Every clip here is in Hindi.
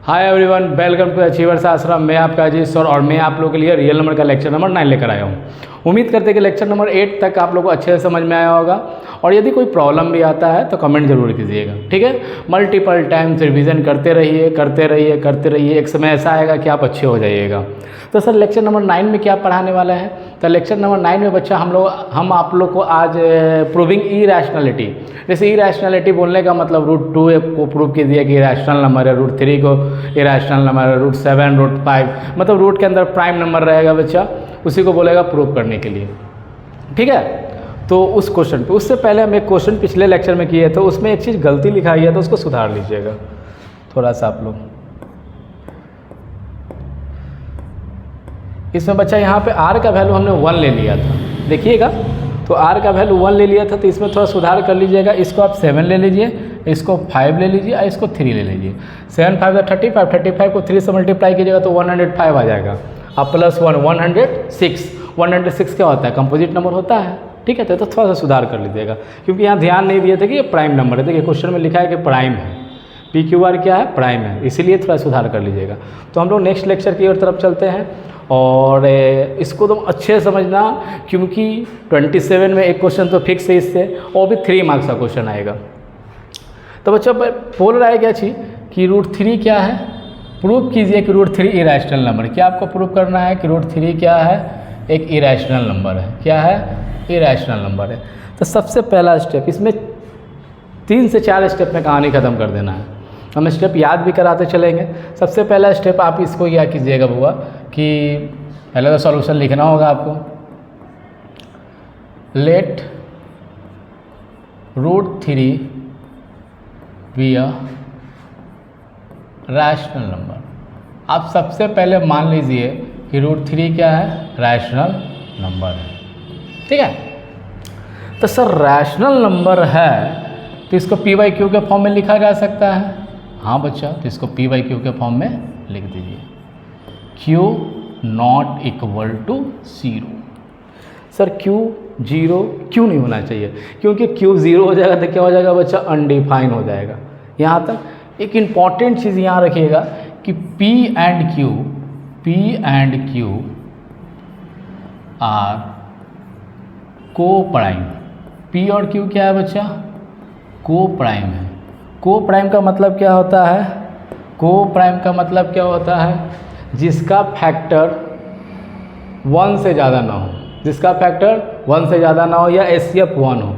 Hi everyone, welcome to Achievers Ashram. मैं आपका अजीत सर और मैं आप लोगों के लिए रियल नंबर का लेक्चर नंबर 9 लेकर आया हूँ। उम्मीद करते हैं कि लेक्चर नंबर 8 तक आप लोगों को अच्छे से समझ में आया होगा और यदि कोई प्रॉब्लम भी आता है तो कमेंट जरूर कीजिएगा, ठीक है। मल्टीपल टाइम्स रिवीजन करते रहिए। एक समय ऐसा आएगा कि आप अच्छे हो जाइएगा। तो सर लेक्चर नंबर 9 में क्या पढ़ाने वाले हैं? तो लेक्चर नंबर 9 में बच्चा हम आप लोग को आज प्रूविंग इरैशनैलिटी, जैसे इरैशनैलिटी बोलने का मतलब √2 को प्रूव कीजिए कि इरैशनल नंबर है, √3 को इरैशनल नंबर है, √7 √5 मतलब रूट के अंदर प्राइम नंबर रहेगा बच्चा, उसी को बोलेगा प्रूव करने के लिए, ठीक है। तो उस क्वेश्चन पे उससे पहले हम एक क्वेश्चन पिछले लेक्चर में किए थे, उसमें एक चीज़ गलती लिखाई है तो उसको सुधार लीजिएगा थोड़ा सा आप लोग। इसमें बच्चा यहाँ पे r का वैल्यू हमने 1 ले लिया था, देखिएगा। तो r का वैल्यू 1 ले लिया था, तो इसमें थोड़ा सुधार कर लीजिएगा। इसको आप 7 ले लीजिए, इसको 5 ले लीजिए और इसको 3 ले लीजिए। 7 5 35 को 3 से मल्टीप्लाई कीजिएगा तो 105 आ जाएगा। अब +1 106 क्या होता है? कंपोजिट नंबर होता है, ठीक है। तो थोड़ा सा सुधार कर लीजिएगा क्योंकि यहाँ ध्यान नहीं दिए थे कि ये प्राइम नंबर है। देखिए क्वेश्चन में लिखा है कि प्राइम है, PQR क्या है? प्राइम है, इसीलिए थोड़ा सुधार कर लीजिएगा। तो हम लोग नेक्स्ट लेक्चर की ओर तरफ चलते हैं और इसको तुम अच्छे से समझना क्योंकि 27 में एक क्वेश्चन तो फिक्स है इससे, और भी 3 मार्क्स का क्वेश्चन आएगा। तो बच्चा बोल रहा है क्या चीज़ कि √3 क्या है? प्रूव कीजिए कि √3 इरैशनल नंबर। क्या आपको प्रूव करना है कि √3 क्या है? एक इरैशनल नंबर है। क्या है? इरैशनल नंबर है। तो सबसे पहला स्टेप, इसमें 3 से 4 स्टेप में कहानी ख़त्म कर देना है। हम स्टेप याद भी कराते चलेंगे। सबसे पहला स्टेप आप इसको क्या कीजिएगा बुआ कि पहले तो सॉल्यूशन लिखना होगा आपको। Let √3 be a rational number. आप सबसे पहले मान लीजिए कि √3 क्या है? रैशनल नंबर है, ठीक है। तो सर रैशनल नंबर है तो इसको p/q के फॉर्म में लिखा जा सकता है। हाँ बच्चा, तो इसको p/q के फॉर्म में लिख दीजिए। q ≠ 0। सर q 0 क्यों नहीं होना चाहिए? क्योंकि q 0 हो जाएगा तो क्या हो जाएगा बच्चा? अनडिफाइन हो जाएगा। यहाँ तक एक इम्पॉर्टेंट चीज़ यहाँ रखिएगा कि p एंड q आर को प्राइम। p और q क्या है बच्चा? को प्राइम है। को प्राइम का मतलब क्या होता है? को प्राइम का मतलब क्या होता है? जिसका फैक्टर 1 से ज़्यादा ना हो, जिसका फैक्टर 1 से ज़्यादा ना हो या HCF 1 हो।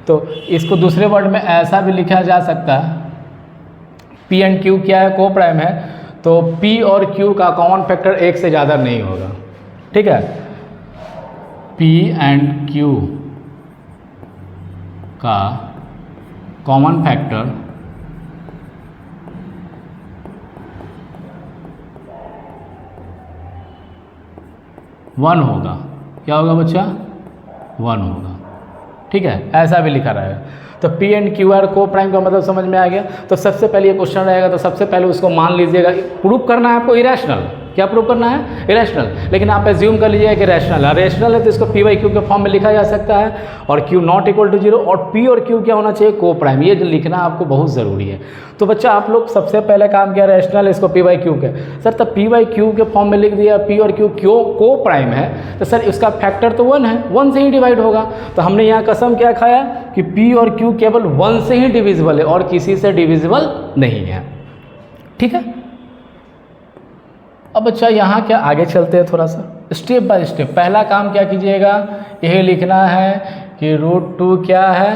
तो इसको दूसरे वर्ड में ऐसा भी लिखा जा सकता है, P एंड Q क्या है? को प्राइम है, तो P और Q का कॉमन फैक्टर 1 से ज़्यादा नहीं होगा, ठीक है। P एंड Q का कॉमन फैक्टर 1 होगा। क्या होगा बच्चा? 1 होगा, ठीक है। ऐसा भी लिखा रहेगा। तो P एंड Q आर को प्राइम का मतलब समझ में आ गया। तो सबसे पहले ये क्वेश्चन रहेगा, तो सबसे पहले उसको मान लीजिएगा। प्रूव करना है आपको इरैशनल। क्या प्रूव करना है? इरैशनल। लेकिन आप एज्यूम कर लीजिएगा कि रैशनल है। रैशनल है तो इसको p/q के फॉर्म में लिखा जा सकता है और q ≠ 0 और p और q क्या होना चाहिए? को प्राइम। ये जो लिखना आपको बहुत ज़रूरी है। तो बच्चा आप लोग सबसे पहले काम किया रैशनल, इसको p/q के। सर तब p/q के फॉर्म में लिख दिया, p और q क्यों को प्राइम है तो सर इसका फैक्टर तो 1 है, 1 से ही डिवाइड होगा। तो हमने यहाँ कसम क्या खाया कि p और q केवल 1 से ही डिविजिबल है और किसी से डिविजिबल नहीं है, ठीक है। अब बच्चा यहाँ क्या आगे चलते हैं थोड़ा सा स्टेप बाय स्टेप। पहला काम क्या कीजिएगा? यही लिखना है कि √2 क्या है?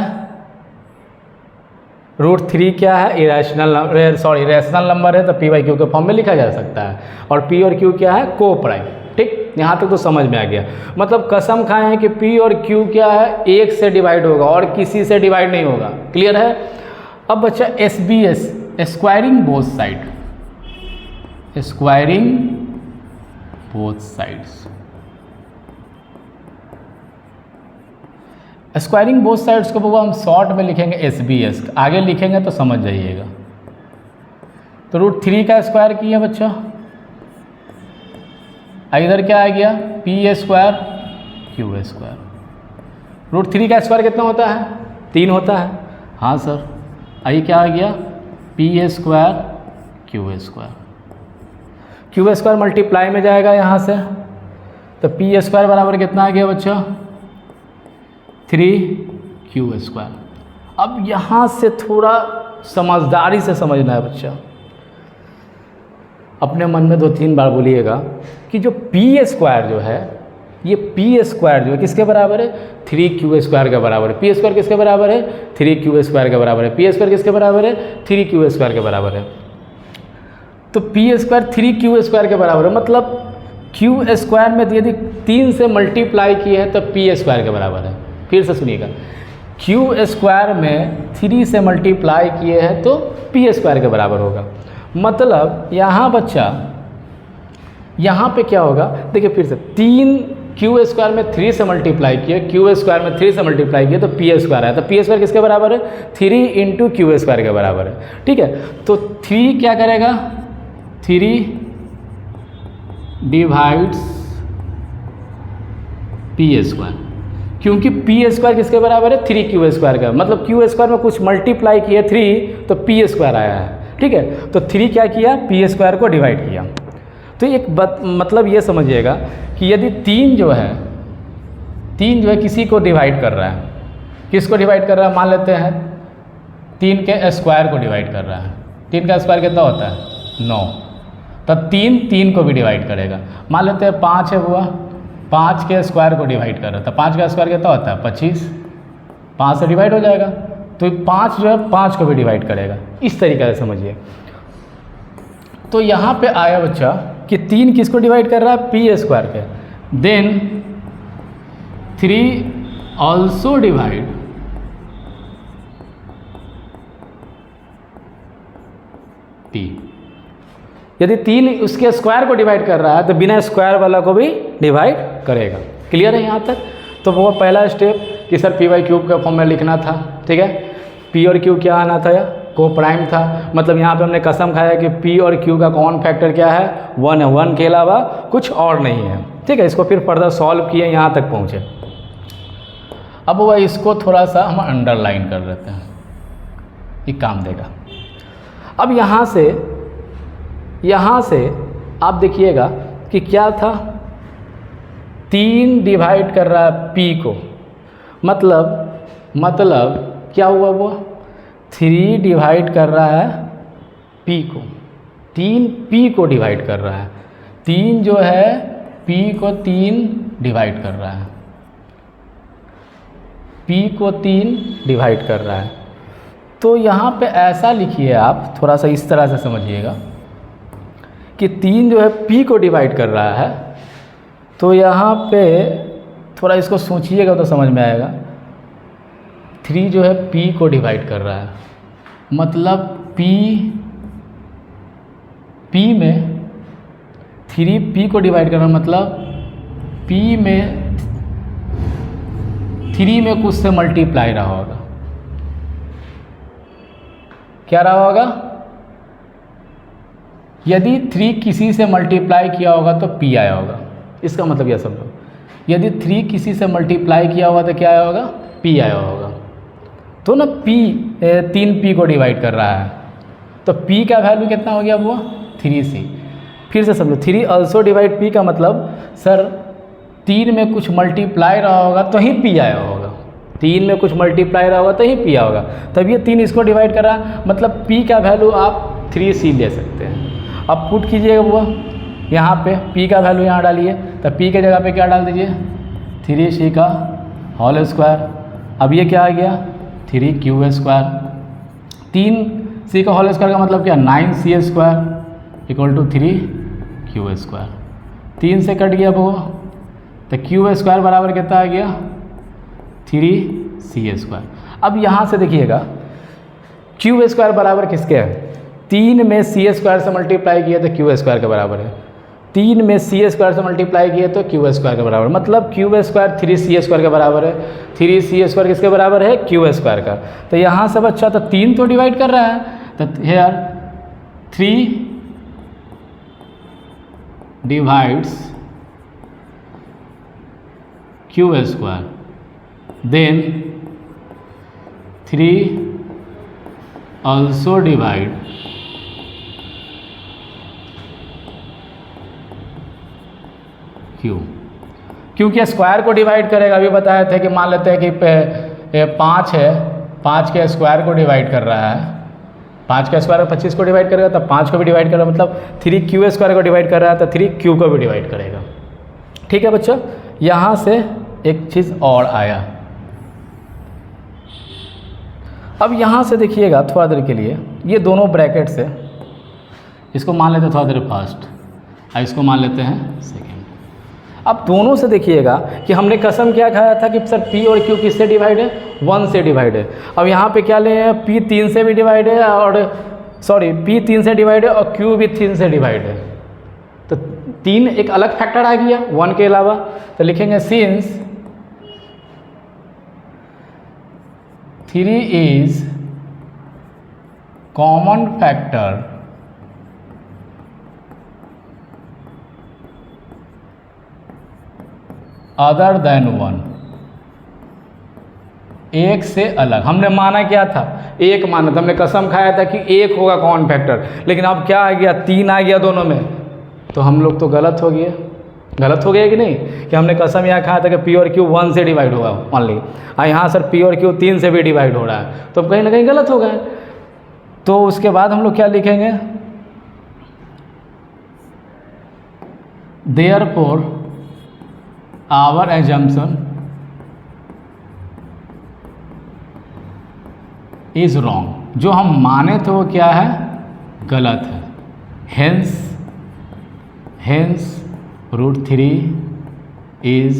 √3 क्या है? रैशनल नंबर है तो p/q के फॉर्म में लिखा जा सकता है और p और q क्या है? को प्राइम, ठीक। यहाँ तक तो समझ में आ गया। मतलब कसम खाए हैं कि p और q क्या है? 1 से डिवाइड होगा और किसी से डिवाइड नहीं होगा। क्लियर है? अब बच्चा SBS squaring both side, squaring both sides. Squaring both sides को वो हम शॉर्ट में लिखेंगे SBS। आगे लिखेंगे तो समझ जाइएगा। तो √3 का स्क्वायर किया बच्चा, इधर क्या आ गया? p² q²। √3 का स्क्वायर कितना होता है? 3 होता है। हाँ सर, आई क्या आ गया? p² q²। Q square multiply में जाएगा यहाँ से, तो पी स्क्वायर बराबर कितना आ गया बच्चों 3q स्क्वायर। अब यहाँ से थोड़ा समझदारी से समझना है बच्चा, अपने मन में 2-3 बार बोलिएगा कि जो पी स्क्वायर जो है, ये पी स्क्वायर जो है किसके बराबर है 3q स्क्वायर के बराबर है। पी स्क्वायर किसके बराबर है 3q स्क्वायर के बराबर है। पी स्क्वायर किसके बराबर है 3q स्क्वायर के बराबर है। तो पी स्क्वायर 3q स्क्वायर के बराबर है, मतलब q स्क्वायर में यदि 3 से मल्टीप्लाई किए हैं तो पी स्क्वायर के बराबर है। फिर से सुनिएगा, q स्क्वायर में 3 से मल्टीप्लाई किए हैं तो पी स्क्वायर के बराबर होगा। मतलब यहाँ बच्चा, यहाँ पे क्या होगा, देखिए फिर से 3q स्क्वायर में 3 से मल्टीप्लाई किए, q स्क्वायर में 3 से मल्टीप्लाई किए तो पी स्क्वायर है। तो पी स्क्वायर किसके बराबर है 3 इंटू क्यू स्क्वायर के बराबर है। ठीक है, तो 3 क्या करेगा 3 डिवाइड्स पी स्क्वायर, क्योंकि पी स्क्वायर किसके बराबर है 3q स्क्वायर का, मतलब q स्क्वायर में कुछ मल्टीप्लाई किए 3 तो पी स्क्वायर आया है। ठीक है, तो 3 क्या किया पी स्क्वायर को डिवाइड किया। तो एक मतलब ये समझिएगा कि यदि 3 जो है किसी को डिवाइड कर रहा है, किसको डिवाइड कर रहा है, मान लेते हैं 3 के स्क्वायर को डिवाइड कर रहा है। 3 का स्क्वायर कितना होता है 9, तब 3 को भी डिवाइड करेगा। मान लेते हैं 5 है हुआ, 5 के स्क्वायर को डिवाइड कर रहा है, तो 5 का स्क्वायर कितना होता है 25, 5 से डिवाइड हो जाएगा। तो 5 जो है 5 को भी डिवाइड करेगा। इस तरीके से समझिए। तो यहाँ पे आया बच्चा कि 3 किसको डिवाइड कर रहा है पी स्क्वायर के, देन 3 ऑल्सो डिवाइड पी। यदि 3 उसके स्क्वायर को डिवाइड कर रहा है तो बिना स्क्वायर वाला को भी डिवाइड करेगा। क्लियर है यहाँ तक? तो वो पहला स्टेप कि सर पी बाई क्यूब का फॉर्म में लिखना था। ठीक है, पी और क्यू क्या आना था, को प्राइम था, मतलब यहाँ पे हमने कसम खाया कि पी और क्यू का कॉमन फैक्टर क्या है 1 है, 1 के अलावा कुछ और नहीं है। ठीक है, इसको फिर फर्दर सॉल्व किए, यहाँ तक पहुँचे। अब वह इसको थोड़ा सा हम अंडरलाइन कर देते हैं, ये काम देगा। अब यहाँ से आप देखिएगा कि क्या था 3 डिवाइड कर रहा है पी को, मतलब क्या हुआ, वो 3 डिवाइड कर रहा है पी को, 3 पी को डिवाइड कर रहा है। 3 जो है पी को 3 डिवाइड कर रहा है, पी को 3 डिवाइड कर रहा है। तो यहाँ पे ऐसा लिखिए आप, थोड़ा सा इस तरह से समझिएगा कि 3 जो है पी को डिवाइड कर रहा है। तो यहाँ पे थोड़ा इसको सोचिएगा तो समझ में आएगा। 3 जो है पी को डिवाइड कर रहा है, मतलब पी में 3 पी को डिवाइड कर रहा है, मतलब पी में 3 में कुछ से मल्टीप्लाई रहा होगा। क्या रहा होगा, यदि 3 किसी से मल्टीप्लाई किया होगा तो पी आया होगा। इसका मतलब यह समझो, यदि 3 किसी से मल्टीप्लाई किया होगा तो क्या आया होगा पी आया होगा। तो ना पी 3 पी को डिवाइड कर रहा है, तो पी का वैल्यू कितना हो गया वो 3c। फिर से समझो 3 ऑल्सो डिवाइड पी का मतलब सर 3 में कुछ मल्टीप्लाई रहा होगा तो ही पी आया होगा, 3 में कुछ मल्टीप्लाई रहा होगा तो ही पी आया होगा। तब ये 3 इसको डिवाइड कर रहा है, मतलब पी का वैल्यू आप 3c ले सकते हैं। अब पुट कीजिएगा वो यहाँ पे पी का वैल्यू यहाँ डालिए, तो पी के जगह पे क्या डाल दीजिए 3c का होल स्क्वायर। अब ये क्या आ गया 3q स्क्वायर। 3c का होल स्क्वायर का मतलब क्या 9c square equal to 3q square. 3 से कट गया वो, तो q स्क्वायर बराबर कितना आ गया 3c स्क्वायर। अब यहाँ से देखिएगा q स्क्वायर बराबर किसके है, 3 में c स्क्वायर से मल्टीप्लाई किया तो q स्क्वायर के बराबर है, 3 में c स्क्वायर से मल्टीप्लाई किया तो q स्क्वायर के बराबर, मतलब q स्क्वायर 3c स्क्वायर के बराबर है। 3c स्क्वायर किसके बराबर है q स्क्वायर का। तो यहाँ से बच्चा तो 3 तो डिवाइड कर रहा है, तो here 3 divides q square, then 3 also divide q, क्योंकि स्क्वायर को डिवाइड करेगा। अभी बताए थे कि मान लेते हैं कि 5 है, 5 के स्क्वायर को डिवाइड कर रहा है, 5 का स्क्वायर 25 को डिवाइड करेगा तब 5 को भी डिवाइड करेगा, मतलब 3 स्क्वायर को डिवाइड कर रहा है तो 3 को भी डिवाइड करेगा। ठीक है बच्चों, यहाँ से एक चीज़ और आया। अब यहाँ से देखिएगा थोड़ा देर के लिए, ये दोनों ब्रैकेट से इसको मान लेते हैं थोड़ा देर फर्स्ट और इसको मान लेते हैं सेकेंड। अब दोनों से देखिएगा कि हमने कसम क्या खाया था कि सर P और Q किससे डिवाइड है, 1 से डिवाइड है। अब यहाँ पे क्या ले हैं, P 3 से भी डिवाइड है और P 3 से डिवाइड है और Q भी 3 से डिवाइड है, तो 3 एक अलग फैक्टर आ गया 1 के अलावा। तो लिखेंगे since 3 is common factor other than 1, एक से अलग। हमने माना क्या था, एक माना था, हमने कसम खाया था कि एक होगा कॉमन फैक्टर, लेकिन अब क्या आ गया, 3 आ गया दोनों में, तो हम लोग तो गलत हो गए। गलत हो गया कि नहीं, कि हमने कसम यहाँ खाया था कि P और Q 1 से डिवाइड होगा ओनली, और यहाँ सर P और Q 3 से भी डिवाइड हो रहा है, तो कहीं ना कहीं गलत हो गए। तो उसके बाद हम लोग क्या लिखेंगे, therefore our assumption is wrong, जो हम माने थे वो क्या है, गलत है। Hence √3 is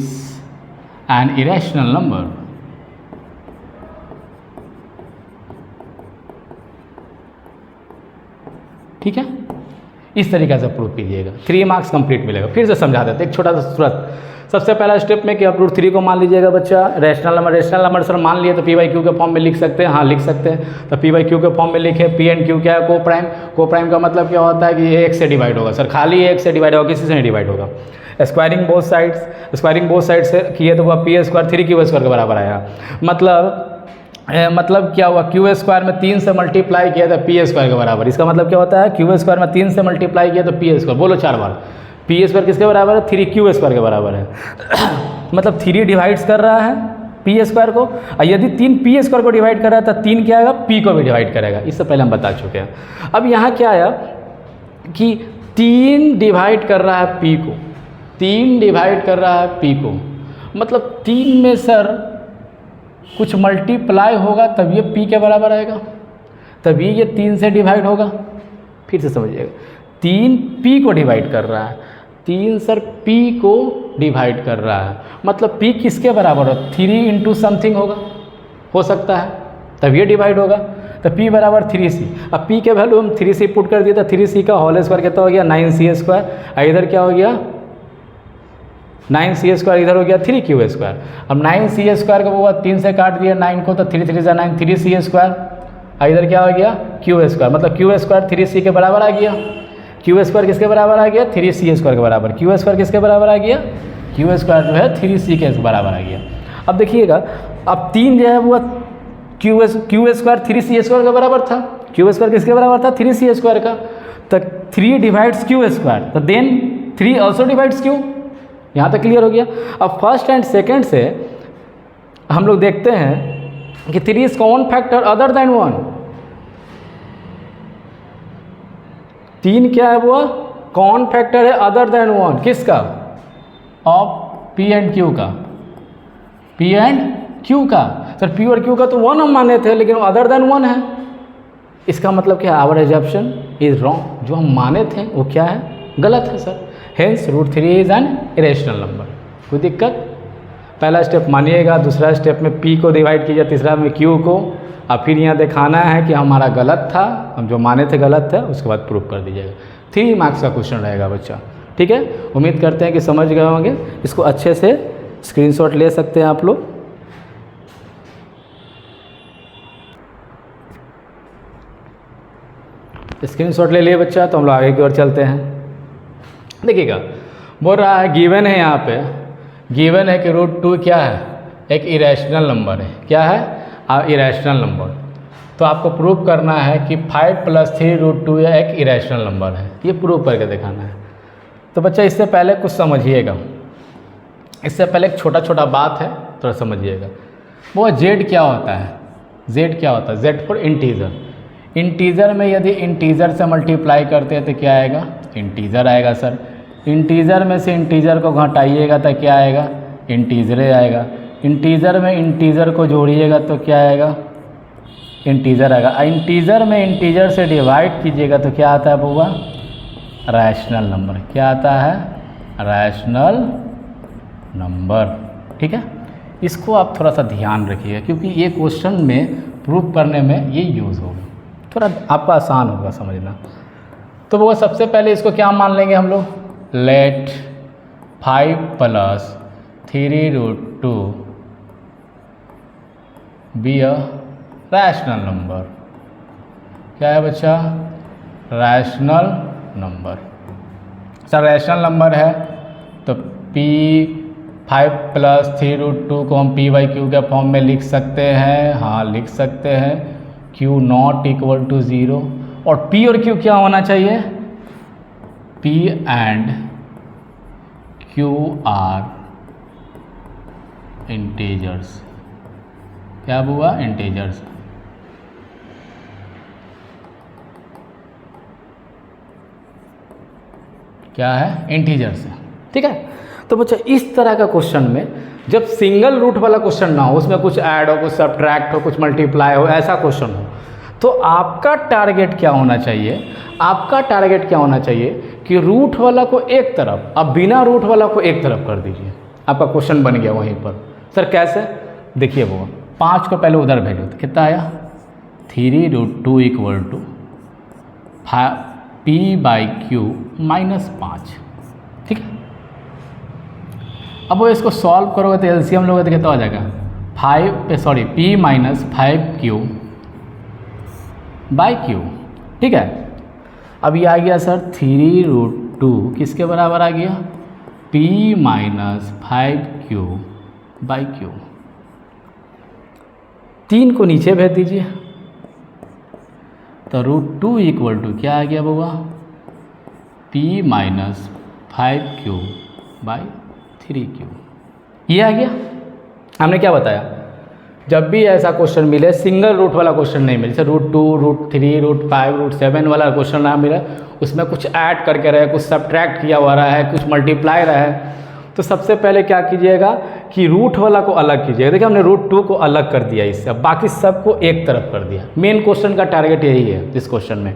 an irrational number. ठीक है, इस तरीके से प्रूव कीजिएगा, 3 मार्क्स कंप्लीट मिलेगा। फिर से समझा देते एक छोटा सा सूरत। सबसे पहला स्टेप में कि आप √3 को मान लीजिएगा बच्चा रैशनल नंबर सर मान लिए तो P/Q के फॉर्म में लिख सकते हैं, हाँ लिख सकते हैं। तो P/Q के फॉर्म में लिखे, P एंड Q क्या है, को प्राइम का मतलब क्या होता है कि ये 1 से डिवाइड होगा सर, खाली 1 से डिवाइड होगा, किसी से नहीं डिवाइड होगा। स्क्वायरिंग बोथ साइड्स से किए तो वह P² 3Q² के बराबर आया। मतलब क्या हुआ, Q² में 3 से मल्टीप्लाई किया तो P² के बराबर। इसका मतलब क्या होता है, Q² में 3 से मल्टीप्लाई किया तो P²। बोलो 4 बार, P² किसके बराबर है, 3Q² के बराबर है। मतलब 3 डिवाइड्स कर रहा है P² को, और यदि 3 P² को डिवाइड कर रहा है तो 3 क्या आएगा, P को भी डिवाइड करेगा। इससे पहले हम बता चुके हैं। अब यहाँ क्या आया कि 3 डिवाइड कर रहा है P को, 3 डिवाइड कर रहा है P को, मतलब 3 में सर कुछ मल्टीप्लाई होगा तब ये P के बराबर आएगा, तभी ये 3 से डिवाइड होगा। फिर से समझिएगा, 3 P को डिवाइड कर रहा है, 3 सर P को डिवाइड कर रहा है, मतलब P किसके बराबर हो, 3 इंटू समथिंग होगा, हो सकता है, तब ये डिवाइड होगा। तो P बराबर 3C। अब P के वैल्यू हम 3C पुट कर दिए तो 3C का होल स्क्वायर कितना हो गया, 9C²। इधर क्या हो गया, 9C², इधर हो गया 3Q²। अब 9C² का वो 3 से काट दिया 9 को, तो 3 3 जा 9, 3C²। इधर क्या हो गया, Q², मतलब Q² 3C के बराबर आ गया। Q² किसके बराबर आ गया, 3C² के बराबर। Q² किसके बराबर आ गया, Q² जो है 3C के बराबर आ गया। अब देखिएगा, अब 3 जो है वो Q² 3C² के बराबर था। Q² किसके बराबर था, 3C² का। तो 3 डिवाइड्स Q², तो देन 3 ऑल्सो डिवाइड्स Q। यहाँ तक क्लियर हो गया। अब फर्स्ट एंड सेकेंड से हम लोग देखते हैं कि 3 is common factor other than 1। 3 क्या है, वो कॉमन फैक्टर है अदर देन 1, किसका, ऑफ P एंड Q का, P एंड Q का। सर P और Q का तो 1 हम माने थे, लेकिन अदर देन 1 है। इसका मतलब क्या, आवर एजम्पशन इज रॉन्ग, जो हम माने थे वो क्या है, गलत है sir. Hence √3 is an irrational number. कोई दिक्कत, पहला स्टेप मानिएगा, दूसरा स्टेप में P को डिवाइड कीजिए, तीसरा में Q को, और फिर यहाँ दिखाना है कि हमारा गलत था, हम जो माने थे गलत है, उसके बाद प्रूफ कर दीजिएगा। 3 मार्क्स का क्वेश्चन रहेगा बच्चा। ठीक है, उम्मीद करते हैं कि समझ गए होंगे। इसको अच्छे से स्क्रीनशॉट ले सकते हैं आप लोग। स्क्रीनशॉट ले लिए बच्चा, तो हम लोग आगे की ओर चलते हैं। देखिएगा, बोल रहा है गिवन है, यहाँ पे गिवन है कि √2 क्या है, एक इरेशनल नंबर है। क्या है, इरेशनल नंबर। तो आपको प्रूव करना है कि 5 + 3 √2 एक इरेशनल नंबर है, ये प्रूव करके दिखाना है। तो बच्चा इससे पहले कुछ समझिएगा, इससे पहले एक छोटा छोटा बात है, थोड़ा समझिएगा। वो जेड क्या होता है, जेड क्या होता है, जेड फॉर इंटीजर। इंटीजर में यदि इंटीजर से मल्टीप्लाई करते हैं तो क्या आएगा, इंटीजर आएगा सर। इंटीजर में से इंटीजर को घटाइएगा तो क्या आएगा, इंटीजरे आएगा। इंटीजर में इंटीजर को जोड़िएगा तो क्या आएगा, इंटीजर आएगा। इंटीजर में इंटीजर से डिवाइड कीजिएगा तो क्या आता है बउआ, रैशनल नंबर। क्या आता है, रैशनल नंबर। ठीक है, इसको आप थोड़ा सा ध्यान रखिएगा क्योंकि ये क्वेश्चन में प्रूव करने में ये यूज़ होगा, थोड़ा आपका आसान होगा समझना। तो वो सबसे पहले इसको क्या मान लेंगे हम लोग, let 5 + 3√2 be a rational number. क्या है बच्चा, rational number. Sir rational number है तो P5 + 3√2 को हम P/Q के फॉर्म में लिख सकते हैं, हाँ लिख सकते हैं। Q नॉट इक्वल टू 0 और P और Q क्या होना चाहिए, P and Q are integers. क्या हुआ, इंटीजर्स। क्या है, इंटीजर्स है। ठीक है, तो बच्चा इस तरह का क्वेश्चन में जब सिंगल रूट वाला क्वेश्चन ना हो, उसमें कुछ ऐड हो, कुछ सब्ट्रैक्ट हो, कुछ मल्टीप्लाई हो, ऐसा क्वेश्चन हो, तो आपका टारगेट क्या होना चाहिए, आपका टारगेट क्या होना चाहिए कि रूट वाला को एक तरफ, अब बिना रूट वाला को एक तरफ कर दीजिए। आपका क्वेश्चन बन गया वहीं पर। सर कैसे, देखिए वो 5 को पहले उधर भेजो तो कितना आया, 3√2 इक्वल टू P/Q -5। ठीक है, अब वो इसको सॉल्व करोगे तो एलसीएम लोगे तो कितना हो जाएगा, P -5Q/Q। ठीक है, अब ये आ गया सर 3√2 किसके बराबर आ गया, P -5Q/Q। 3 को नीचे भेज दीजिए तो √2 इक्वल टू क्या आ गया बाबा, P -5Q/3Q। ये आ गया। हमने क्या बताया, जब भी ऐसा क्वेश्चन मिले, सिंगल रूट वाला क्वेश्चन नहीं मिले, जैसे √2, √3, √5, √7 वाला क्वेश्चन ना मिले, उसमें कुछ ऐड करके रहे, कुछ सब्ट्रैक्ट किया हुआ रहा है, कुछ मल्टीप्लाई रहा है, तो सबसे पहले क्या कीजिएगा कि रूट वाला को अलग कीजिएगा। देखिए हमने √2 को अलग कर दिया इससे, अब बाकी सबको एक तरफ कर दिया। मेन क्वेश्चन का टारगेट यही है इस क्वेश्चन में,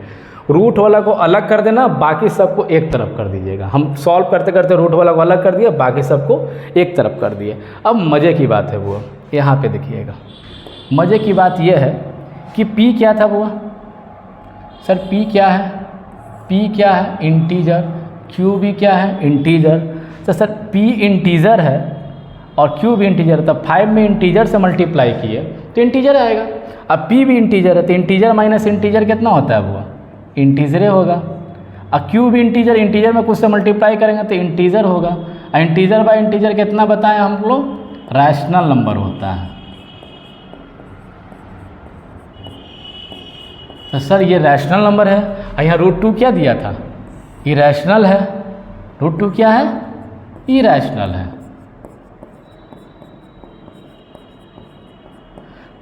रूट वाला को अलग कर देना, बाकी सबको एक तरफ कर दीजिएगा। हम सॉल्व करते करते रूट वाला को अलग कर दिया, बाकी सबको एक तरफ कर दिए। अब मज़े की बात है वो, यहाँ पे देखिएगा, मज़े की बात यह है कि P क्या था वो, सर P क्या है, P क्या है, इंटीजर। Q भी क्या है, इंटीजर। तो सर P इंटीजर है और Q भी इंटीजर है, तब 5 में इंटीजर से मल्टीप्लाई किए तो इंटीजर आएगा। अब P भी इंटीजर है तो इंटीजर माइनस इंटीजर कितना होता है वो, इंटीजरे होगा। अब Q भी इंटीजर, इंटीजर में कुछ से मल्टीप्लाई करेंगे तो इंटीजर होगा। और इंटीजर बाय इंटीजर कितना बताएं हम लोग, रैशनल नंबर होता है। तो सर ये रैशनल नंबर है, यहाँ √2 क्या दिया था, इरैशनल है। √2 क्या है, इरैशनल है।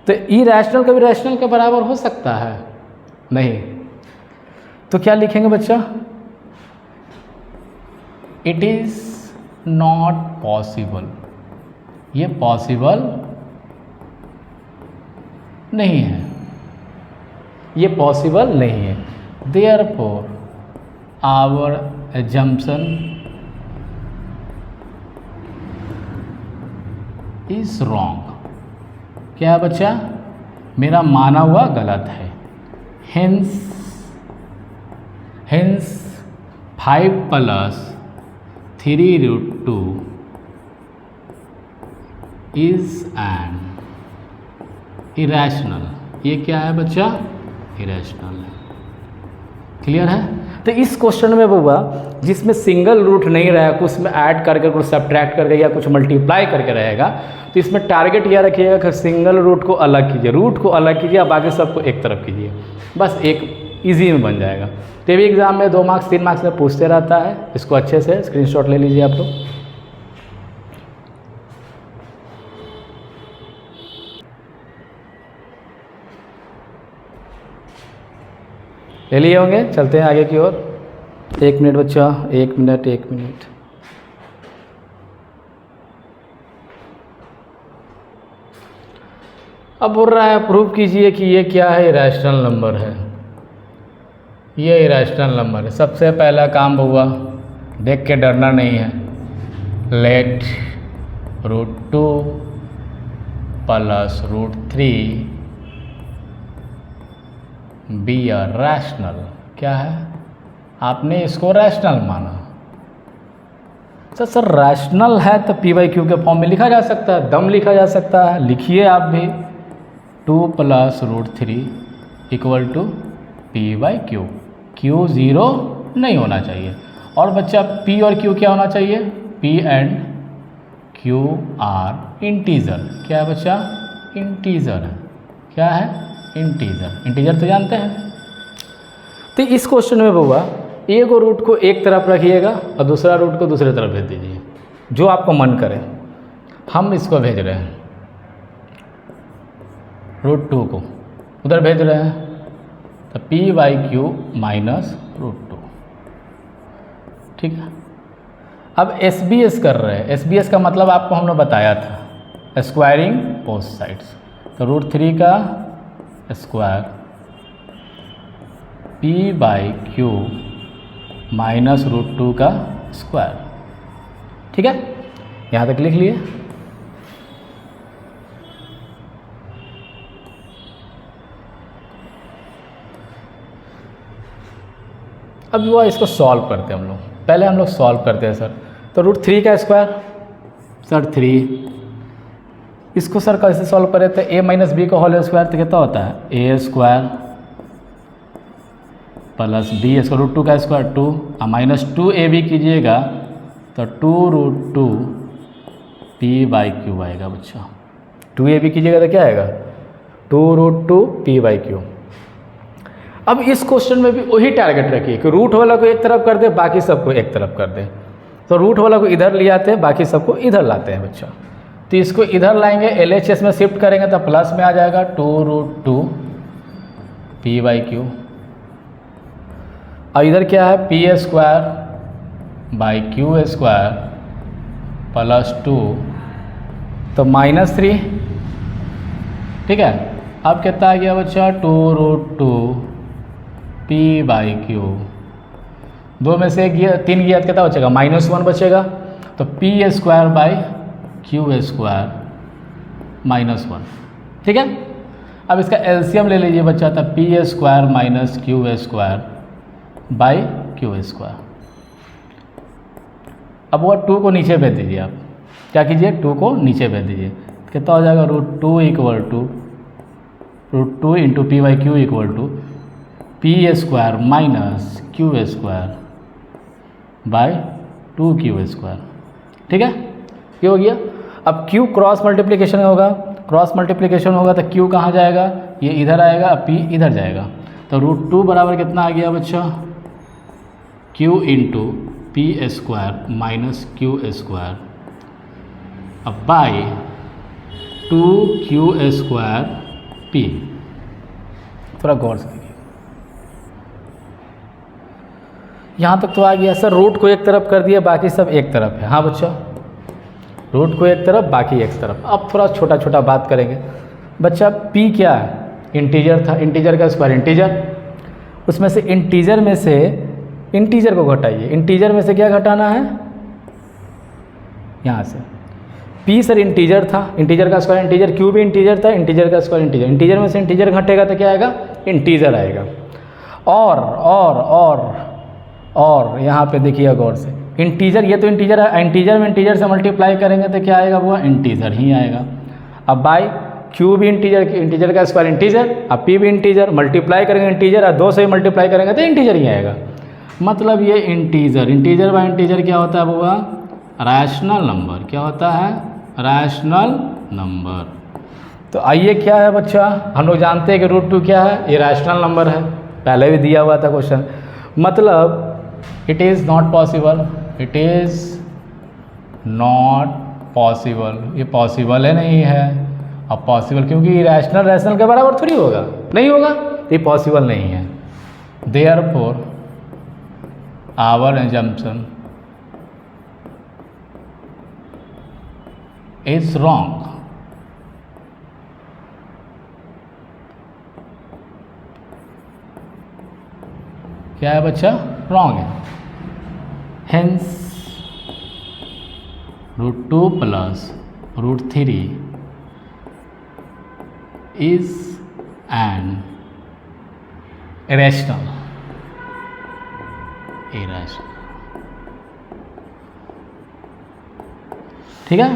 तो इरैशनल कभी रैशनल के बराबर हो सकता है नहीं, तो क्या लिखेंगे बच्चा, इट इज नॉट पॉसिबल, ये पॉसिबल नहीं है, ये पॉसिबल नहीं है। Therefore our assumption is wrong. क्या है बच्चा, मेरा माना हुआ गलत है। Hence 5 + 3√2 is an irrational. ये क्या है बच्चा, इरैशनल है। क्लियर है। तो इस क्वेश्चन में बउआ जिसमें सिंगल रूट नहीं रहेगा, कुछ में ऐड करके, कुछ सब्ट्रैक्ट करके या कुछ मल्टीप्लाई करके रहेगा, तो इसमें टारगेट यह रखिएगा कि सिंगल रूट को अलग कीजिए, रूट को अलग कीजिए, बाकी सबको एक तरफ कीजिए, बस एक इजी में बन जाएगा। तो भी एग्जाम में 2 मार्क्स 3 मार्क्स में पूछते रहता है, इसको अच्छे से स्क्रीनशॉट ले लीजिए आप लोग। ले लिए होंगे। चलते हैं आगे की ओर। 1 मिनट बच्चा, 1 मिनट 1 मिनट। अब बोल रहा है प्रूव कीजिए कि ये क्या है, इरेशनल नंबर है। ये इरेशनल नंबर है। सबसे पहला काम हुआ, देख के डरना नहीं है। Let √2 plus √3 be a rational. क्या है, आपने इसको रैशनल माना। सर रैशनल है तो p/q के फॉर्म में लिखा जा सकता है, दम लिखा जा सकता है। लिखिए आप भी, 2 plus √3 equal to p/q। q 0 नहीं होना चाहिए। और बच्चा p और q क्या होना चाहिए, p and q are integer. क्या है बच्चा, इंटीजर है। क्या है, इंटीजर। इंटीजर तो जानते हैं। तो इस क्वेश्चन में बउआ एक रूट को एक तरफ रखिएगा और दूसरा रूट को दूसरे तरफ भेज दीजिए, जो आपको मन करे। हम इसको भेज रहे हैं, √2 को उधर भेज रहे हैं, तो p/q माइनस √2। ठीक है। अब SBS कर रहे हैं। SBS का मतलब आपको हमने बताया था, स्क्वायरिंग बोथ साइड्स। तो √3 का स्क्वायर p/q माइनस √2 का स्क्वायर। ठीक है, यहाँ तक लिख लिए। अब वो इसको सॉल्व करते हैं हम लोग। पहले हम लोग सॉल्व करते हैं सर। तो √3 का स्क्वायर सर 3, इसको सर कैसे सॉल्व करें, तो a माइनस बी का होल स्क्वायर तो कितना होता है, a स्क्वायर प्लस b इसको √2 का स्क्वायर 2 और माइनस 2ab कीजिएगा तो 2√2 p/q आएगा बच्चा। 2ab कीजिएगा तो क्या आएगा, 2√2 p/q। अब इस क्वेश्चन में भी वही टारगेट रखिए कि रूट वाला को एक तरफ कर दे, बाकी सबको एक तरफ कर दे। तो रूट वाला को इधर ले आते हैं, बाकी सबको इधर लाते हैं बच्चा। तो इसको इधर लाएंगे, LHS में शिफ्ट करेंगे तो प्लस में आ जाएगा 2√2 p/q। और इधर क्या है, p²/q² प्लस 2 तो -3। ठीक है। अब कितना आ गया बच्चा, 2√2 p/q। 2 में से 3 गया तो कितना बचेगा, -1 बचेगा। तो p²/q² -1। ठीक है। अब इसका एलसीएम ले लीजिए बच्चा, तो p² माइनस q²/q²। अब वो 2 को नीचे भेज दीजिए। आप क्या कीजिए, 2 को नीचे भेज दीजिए। कितना हो जाएगा, √2 equal to √2 into p/q equal to p² minus q²/2q²। ठीक है, ये हो गया। अब q क्रॉस मल्टीप्लिकेशन होगा, क्रॉस मल्टीप्लिकेशन होगा तो q कहाँ जाएगा, ये इधर आएगा, p इधर जाएगा। तो √2 बराबर कितना आ गया बच्चा, q into p² minus q²। अब बाई 2q²p। थोड़ा गौर से देखिए, यहाँ तक तो आ गया सर। रूट को एक तरफ कर दिया, बाकी सब एक तरफ है। हाँ बच्चा, रूट को एक तरफ, बाकी एक तरफ। अब थोड़ा छोटा छोटा बात करेंगे बच्चा। p क्या है, इंटीजर था, इंटीजर का स्क्वायर इंटीजर। उसमें से इंटीजर में से इंटीजर को घटाइए। इंटीजर में से क्या घटाना है, यहाँ से p सर इंटीजर था, इंटीजर का स्क्वायर इंटीजर। q भी इंटीजर था, इंटीजर का स्क्वायर इंटीजर। इंटीजर में से इंटीजर घटेगा तो क्या आएगा, इंटीजर आएगा। और यहाँ पे देखिए गौर से, इंटीजर, ये तो इंटीजर है, इंटीजर में इंटीजर से मल्टीप्लाई करेंगे तो क्या आएगा, वो इंटीजर ही आएगा। अब बाई q भी इंटीजर, इंटीजर का स्क्वायर इंटीजर, अब p भी इंटीजर, मल्टीप्लाई करेंगे इंटीजर और 2 से मल्टीप्लाई करेंगे तो इंटीजर ही आएगा। मतलब ये इंटीजर, इंटीजर बाय इंटीजर क्या होता है बुआ, रैशनल नंबर। क्या होता है, रैशनल नंबर। तो आइए क्या है बच्चा, हम लोग जानते हैं कि √2 क्या है, ये रैशनल नंबर है, पहले भी दिया हुआ था क्वेश्चन। मतलब it is not possible, it is not possible, ये पॉसिबल है नहीं है। अब पॉसिबल क्योंकि रैशनल के बराबर थोड़ी होगा, नहीं होगा, ये पॉसिबल नहीं है। Therefore, our assumption is wrong. क्या है बच्चा? रॉन्ग है. Hence, √2 plus √3 is an irrational. ठीक है.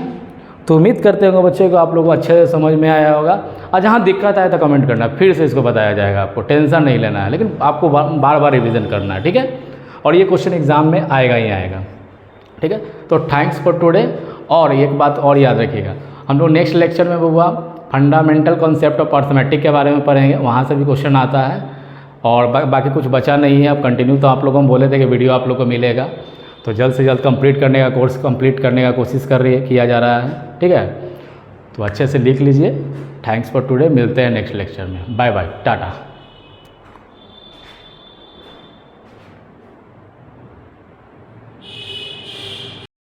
तो उम्मीद करते होंगे बच्चे को आप लोगों को अच्छे से समझ में आया होगा. और जहाँ दिक्कत आए तो कमेंट करना, फिर से इसको बताया जाएगा. आपको टेंशन नहीं लेना है, लेकिन आपको बार बार रिवीजन करना है. ठीक है. और ये क्वेश्चन एग्जाम में आएगा ही आएगा. ठीक है. तो थैंक्स फॉर टुडे. और एक बात और याद रखिएगा, हम लोग नेक्स्ट लेक्चर में बबुआ फंडामेंटल कॉन्सेप्ट ऑफ अर्थमेटिक के बारे में पढ़ेंगे. वहाँ से भी क्वेश्चन आता है. और बाकी कुछ बचा नहीं है. अब कंटिन्यू तो आप लोगों को बोले थे कि वीडियो आप लोग को मिलेगा, तो जल्द से जल्द कंप्लीट करने का कोर्स कंप्लीट करने का कोशिश किया जा रहा है. ठीक है. तो अच्छे से लिख लीजिए. Thanks for today. मिलते हैं नेक्स्ट लेक्चर में. Bye bye. टाटा.